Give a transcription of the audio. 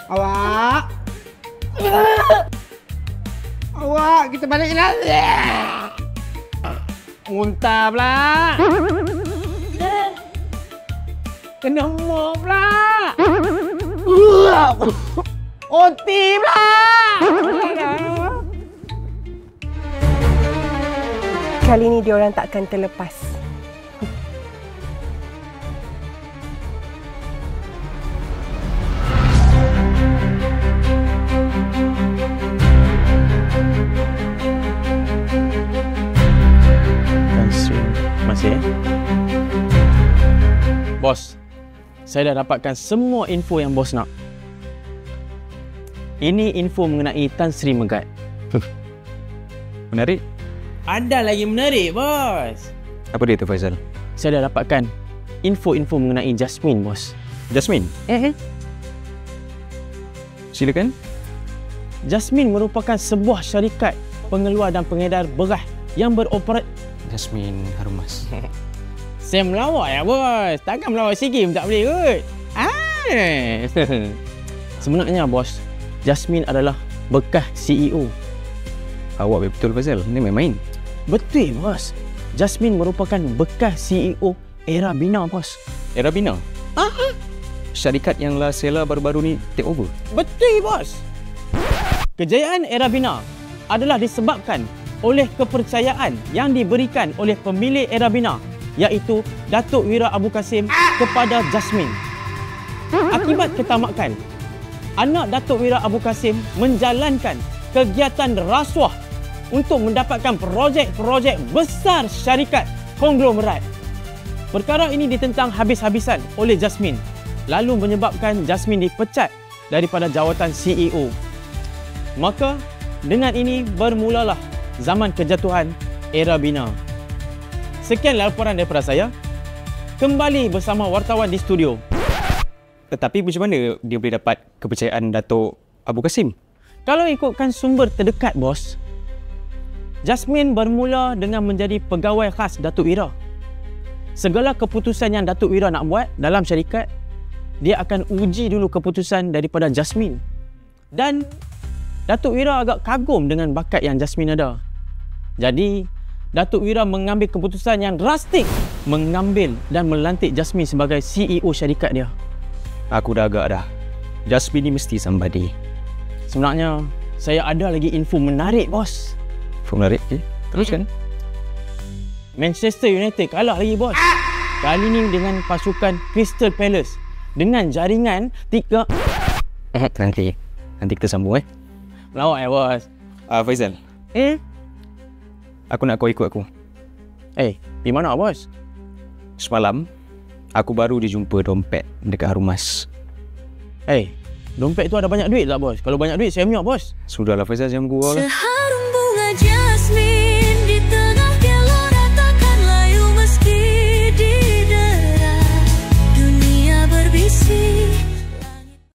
Awak. Awak, kita balik lah. Muntah pula. Kena mop pula. Oti pula. Kali ni diorang takkan terlepas. Masih. Bos, saya dah dapatkan semua info yang bos nak. Ini info mengenai Tan Sri Megat. Menarik. Ada lagi menarik, bos. Apa dia tu, Faizal? Saya dah dapatkan info-info mengenai Jasmine, bos. Jasmine? Silakan. Jasmine merupakan sebuah syarikat pengeluar dan pengedar beras yang beroperasi. Jasmine Harumas. Saya melawak ya, bos. Takkan melawak sikit pun tak boleh kot. Sebenarnya, bos, Jasmine adalah bekas CEO. Awak betul, Faizal. Ini main-main. Betul, bos. Jasmine merupakan bekas CEO Era Bina, bos. Era Bina? Syarikat yang La Sela baru-baru ni take over? Betul, bos. Kejayaan Era Bina adalah disebabkan oleh kepercayaan yang diberikan oleh pemilik Era Bina, iaitu Datuk Wira Abu Kasim kepada Jasmine. Akibat ketamakan, anak Datuk Wira Abu Kasim menjalankan kegiatan rasuah untuk mendapatkan projek-projek besar syarikat konglomerat. Perkara ini ditentang habis-habisan oleh Jasmine, lalu menyebabkan Jasmine dipecat daripada jawatan CEO. Maka, dengan ini bermulalah zaman kejatuhan Era Bina. Sekian laporan daripada saya. Kembali bersama wartawan di studio. Tetapi macam mana dia boleh dapat kepercayaan Datuk Abu Kasim? Kalau ikutkan sumber terdekat, bos, Jasmine bermula dengan menjadi pegawai khas Datuk Wira. Segala keputusan yang Datuk Wira nak buat dalam syarikat, dia akan uji dulu keputusan daripada Jasmine. Dan Datuk Wira agak kagum dengan bakat yang Jasmine ada. Jadi, Datuk Wira mengambil keputusan yang drastik, mengambil dan melantik Jasmine sebagai CEO syarikat dia. Aku dah agak dah. Jasmine ni mesti somebody. Sebenarnya, saya ada lagi info menarik, bos. Info menarik? Okay. Teruskan. Manchester United kalah lagi, bos. Kali ni dengan pasukan Crystal Palace. Dengan jaringan 3... Nanti kita sambung, Melawak ya, bos. Faizal. Aku nak kau ikut aku. Di mana, bos? Semalam, aku baru dijumpa dompet dekat Harumas. Dompet tu ada banyak duit tak, bos? Kalau banyak duit, saya punya, bos. Sudahlah, Faizal, jangan gurau lah.